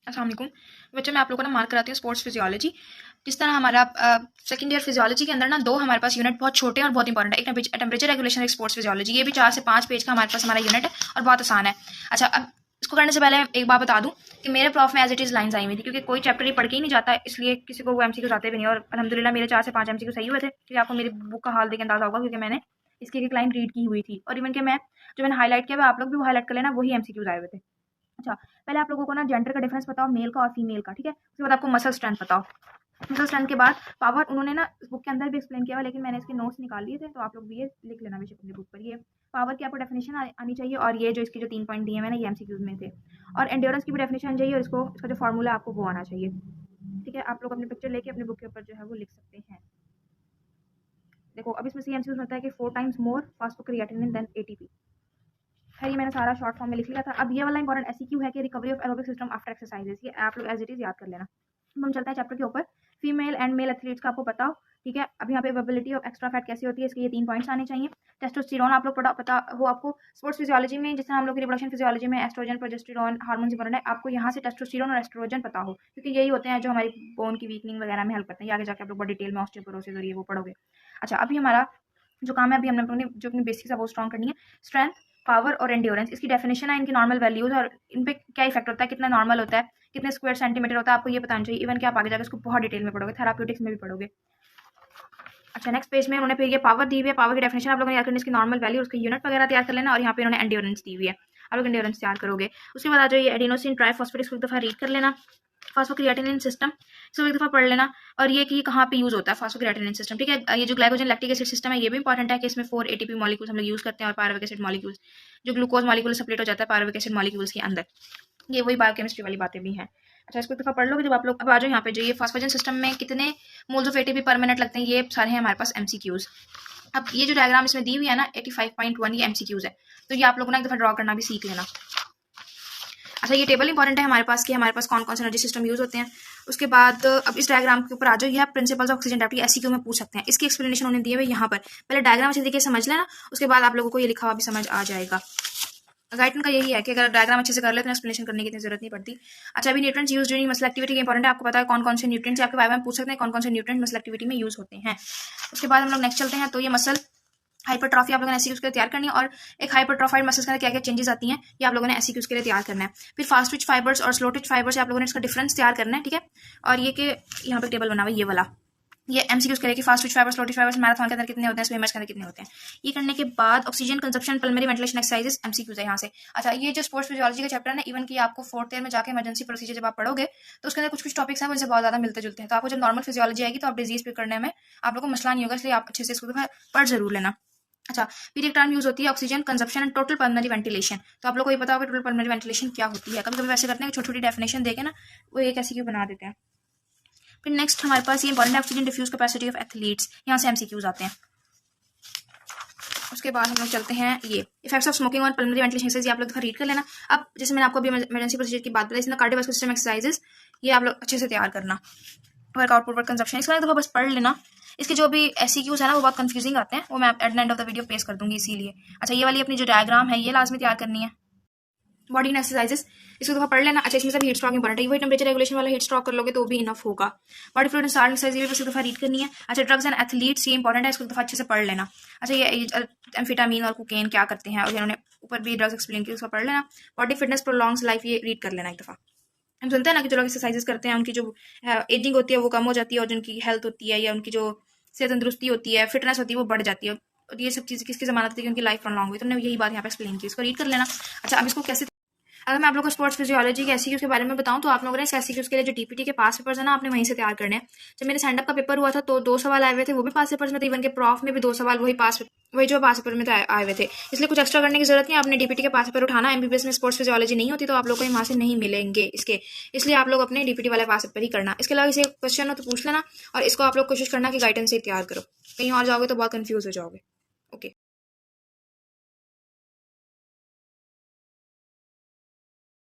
अस्सलाम वालेकुम बच्चों, मैं आप लोगों को ना मार्क कराती हूँ स्पोर्ट्स फिजियोलॉजी। जिस तरह हमारा सेकंड ईयर फिजियोलॉजी के अंदर ना दो हमारे पास यूनिट बहुत छोटे हैं और बहुत इंपॉर्टेंट है। एक टेम्परेचर रेगुलेशन, एक स्पोर्ट्स फिजियोलॉजी। ये भी 4 से 5 पेज का हमारे पास हमारा यूनिट है और बहुत आसान है। अच्छा, अब इसको करने से पहले एक बात बता दूं कि मेरे प्रॉफ में एज इट इज़ लाइन्स आई हुई थी, क्योंकि कोई चैप्टर ही पढ़ के ही नहीं जाता, इसलिए किसी को वो एमसीक्यूज आते भी नहीं। और अल्हम्दुलिल्लाह मेरे 4 से 5 एमसीक्यू सही हुए थे, क्योंकि आपको मेरी बुक का हाल देख अंदाजा होगा, क्योंकि मैंने इसकी एक लाइन रीड की हुई थी। और इवन के मैं जो मैंने हाईलाइट किया, आप लोग भी वो हाईलाइट कर लेना, वही एमसीक्यूज आए हुए थे। अच्छा, पहले आप लोगों को ना जेंडर का डिफरेंस बताओ, मेल का और फीमेल का, ठीक है। उसके बाद आपको मसल स्ट्रेंथ बताओ। मसल स्ट्रेंथ के बाद पावर उन्होंने ना इस बुक के अंदर भी एक्सप्लेन किया हुआ, लेकिन मैंने इसके नोट्स निकाल लिए थे, तो आप लोग भी ये लिख लेना बेशक अपनी बुक पर। ये पावर की आपको डेफिनेशन आनी चाहिए, और ये जो इसके जो 3 पॉइंट दिए मैंने ये एमसीक्यूज में थे। और एंड्योरेंस की भी डेफिनेशन आनी चाहिए, और इसका जो फॉर्मूला आपको वो आना चाहिए, ठीक है। आप लोग अपनी पिक्चर लेके अपनी बुक के ऊपर जो है वो लिख सकते हैं। देखो, अब इसमें सी एमसीक्यूज होता है कि 4 टाइम्स मोर फास्फोक्रिएटिनिन देन एटीपी। खैर, ये मैंने सारा शॉर्ट फॉर्म में लिख लिया था। अब ये वाला इंपॉर्टेंट एसईक्यू है कि recovery of aerobic system after exercises. ये आप लोग एज इट इज याद कर लेना। हम चलते हैं चैप्टर के ऊपर। फीमेल एंड मेल एथलीट्स का आपको बताओ, ठीक है। अब यहाँ पे अवेलेबिलिटी ऑफ एक्स्ट्रा फैट कैसी होती है, इसके ये 3 पॉइंट्स आने चाहिए। टेस्टोस्टेरोन आप लोग पता हो आपको स्पोर्ट्स फिजियोलॉजी में, जिस तरह हम लोग की रिप्रोडक्शन फिजियोलॉजी में एस्ट्रोजन, प्रोजेस्टेरोन हार्मोन्स इंपॉर्टेंट है, आपको यहाँ से टेस्टोस्टेरोन और एस्ट्रोजन पता हो, क्योंकि यही होते हैं जो हमारी बोन की वीकनिंग वगैरह में हेल्प करते हैं। आगे जाके आप लोग बहुत डिटेल में ऑस्टियोपोरोसिस और ये वो पढ़ोगे। अच्छा, अभी हमारा जो काम है, अभी हमने अपनी जो अपनी बेसिक्स है वो स्ट्रॉन्ग करनी है। स्ट्रेंथ, पावर और एंड्योरेंस, इसकी डेफिनेशन है, इनकी नॉर्मल वैल्यूज और इन पे क्या इफेक्ट होता है, कितना नॉर्मल होता है, कितने स्क्वायर सेंटीमीटर होता है, आपको ये बताना चाहिए। इवन कि आप आगे जाकर इसको बहुत डिटेल में पढ़ोगे, थेराप्यूटिक्स में भी पढ़ोगे। अच्छा, नेक्स्ट पेज में उन्होंने फिर ये पावर दी हुई है। पावर की डेफिनेशन आप लोगों ने याद करनी, इसकी नॉर्मल वैल्यू, उसके यूनिट वगैरह तैयार कर लेना। और यहाँ पे उन्होंने एंड्योरेंस दी हुई है, आप लोग एंड्योरेंस तैयार करोगे। उसके बाद आ जाओ ये एडिनोसिन ट्राइफॉस्फेट, इसको एक दफ़ा रीड कर लेना। फास्फोक्रिएटिनिन सिस्टम, इसको एक दफ़ा पढ़ लेना। और ये कि कहाँ पे यूज़ होता है फास्फोक्रिएटिनिन सिस्टम, ठीक है। ये जो ग्लाइकोजन लैक्टिक एसिड सिस्टम है, ये भी इंपॉर्टेंट है कि इसमें 4 एटीपी मॉलिक्यूल्स हम लोग यूज़ करते हैं, और पायरुविक एसिड मॉलिक्यूल्स, जो ग्लूकोज मॉलिक्यूल सेपरेट हो जाता है पायरुविक एसिड मॉलिक्यूल्स के अंदर। ये वही बायोकेमिस्ट्री वाली बातें भी हैं। अच्छा, इसको एक दफ़ा पढ़ लोगे जब आप लोग। अब आ जाओ यहाँ पे, जो ये फास्फोजन सिस्टम में कितने मोल्स ऑफ एटीपी पर मिनट लगते हैं, ये सारे हैं हमारे पास एमसीक्यूज। अब ये जो डायग्राम इसमें दी हुई है ना 85.1, ये एमसीक्यूज है, तो ये आप लोगों ने एक दफ़ा ड्रॉ करना भी सीख लेना। अच्छा, ये टेबल इंपॉर्टेंट है हमारे पास कि हमारे पास कौन कौन से एनर्जी सिस्टम यूज होते हैं। उसके बाद अब इस डायग्राम के ऊपर आ जाओ, ये प्रिंसिपल्स ऑफ ऑक्सीजन डेप्टी एसईक्यू में पूछ सकते हैं। इसकी एक्सप्लेनेशन उन्होंने दिए हुए यहाँ पर। पहले डायग्राम अच्छे तरीके से समझ लेना, उसके बाद आप लोगों को ये लिखा हुआ भी समझ आ जाएगा। गाइडन का यही है कि अगर डायग्राम अच्छे से कर लेते हैं, एक्सप्लेनेशन करने की इतनी जरूरत नहीं पड़ती। अच्छा, अभी nutrients use during muscle activity important है, आपको पता है कौन कौन से न्यूट्रिएंट्स आपके वाइवा में पूछ सकते हैं, कौन कौन से न्यूट्रिएंट मसल एक्टिविटी में यूज होते हैं। उसके बाद हम लोग नेक्स्ट चलते हैं, तो ये मसल हाइपरट्रॉफी आप लोगों ने एससीक्यूज के लिए तैयार करनी है, और एक हाइपरट्रॉफाइड मसल्स के अंदर क्या क्या चेंजेस आती हैं, ये आप लोगों ने एससीक्यूज के लिए तैयार करना है। फिर फास्ट ट्विच फाइबर्स और स्लो ट्विच फाइबर्स, आप लोगों ने इसका डिफरेंस तैयार करना है, ठीक है। और ये कि यहाँ पे टेबल बना हुआ है ये वाला, ये एमसीक्यूज के लिए कि fast Twitch fibres, slow Twitch fibres marathon के अंदर कितने होते हैं, स्विमर्स के अंदर कितने होते हैं। ये करने के बाद oxygen consumption, pulmonary ventilation exercises, MCQs है यहाँ से। अच्छा, ये जो स्पोर्ट्स फिजियोलॉजी का चैप्टर है ना, इवन कि आपको 4th ईयर में जाके इमरजेंसी प्रोसीजर जब आप पढ़ोगे, तो उसके अंदर कुछ कुछ टॉपिक्स हैं उनसे बहुत ज्यादा मिलते जुलते हैं। तो आपको जब नॉर्मल फिजियोलॉजी आएगी, तो आप डिजीज पे करने में आप लोगों को मसला नहीं होगा, इसलिए आप अच्छे से इसको पढ़ जरूर लेना। अच्छा, फिर एक टर्म यूज होती है oxygen consumption and total pulmonary ventilation. तो आप लोगों को ये पता होगा टोटल पल्मोनरी वेंटिलेशन क्या होती है। कभी कभी वैसे करते हैं, छोटी छोटी डेफिनेशन देके ना वो एक ऐसी क्यों बना देते हैं। फिर नेक्स्ट हमारे पास ये important oxygen diffuse capacity of athletes, यहाँ से एमसीक्यूज आते हैं। उसके बाद हम लोग चलते हैं ये इफेक्ट्स ऑफ स्मोकिंग और पल्मोनरी वेंटिलेशन एक्सरसाइज, आप लोग रीड कर लेना। अब जैसे मैंने आपको अभी इमरजेंसी प्रोसीजर की बात बताई, इसमें कार्डियोवास्कुलर सिस्टम एक्सरसाइजेस, ये आप लोग अच्छे से तैयार करना। वर्कआउट पूर्वक कंजप्शन, इसका एक दफा बस पढ़ लेना। इसके जो भी एससीक्यूज है ना, वो बहुत कंफ्यूजिंग आते हैं, वो मैं at the end of the video पेश कर दूंगी इसीलिए। अच्छा, ये वाली अपनी जो डायग्राम है, ये लाजमी तैयार करनी है। बॉडी एक्सरसाइजेस, इसको दफा पढ़ लेना। अच्छा, इसमें सब हीट स्ट्रोक इंपॉर्टेंट है, वही टेम्परेचर रेगुलेशन वाला हीट स्ट्रोक कर लोगे तो भी इनफ होगा। बॉडी फ्लूइड साल्ट एक्सरसाइज, ये भी इसको दफा रीड करनी है। अच्छा, ड्रग्स एंड एथलीट्स, ये इंपॉर्टेंट है, इसको दफा अच्छे से पढ़ लेना। अच्छा, ये एम्फेटामिन और कोकेन क्या करते हैं, और इन्होंने ऊपर भी ड्रग्स एक्सप्लेन किया, उसको पढ़ लेना। बॉडी फिटनेस प्रोलॉन्ग्स लाइफ, ये रीड कर लेना एक दफा। हम सुनते हैं ना कि जो लोग एक्सरसाइजेस करते हैं, उनकी जो एजिंग होती है वो कम हो जाती है, और जिनकी हेल्थ होती है या उनकी जो सेहत तंदुरुस्ती होती है, फिटनेस होती है, वो बढ़ जाती है। और ये सब चीज़ें किसकी जमानत थी कि उनकी लाइफ प्रोलॉन्ग हुई, तो हमने यही बात यहाँ पे एक्सप्लेन की, इसको रीड कर लेना। अच्छा, अब इसको कैसे, अगर मैं आप लोगों को स्पोर्ट्स फिजियोलॉजी के एससीक्यूज के बारे में बताऊं, तो आप लोगों ने इस एससीक्यूज के लिए जो टीपीटी के पास पेपर्स है ना, आपने वहीं से तैयार करने हैं। जब मेरे स्टैंड अप का पेपर हुआ था, तो 2 सवाल आए हुए थे, वो भी पास पेपर्स में थे। इवन के प्रॉफ में भी 2 सवाल वही जो पास पेपर में आए हुए थे, इसलिए कुछ एक्स्ट्रा करने की जरूरत नहीं। आपने डीपीटी के पास पेपर उठाना। एमबीबीएस में स्पोर्ट्स फिजियोलॉजी नहीं होती, तो आप लोग को वहां से नहीं मिलेंगे इसके, इसलिए आप लोग अपने डीपीटी वाले पास पेपर ही करना। इसके अलावा किसी क्वेश्चन हो तो पूछ लेना, और इसको आप लोग कोशिश करना कि गाइडेंस से तैयार करो, कहीं और जाओगे तो बहुत कंफ्यूज हो जाओगे। ओके।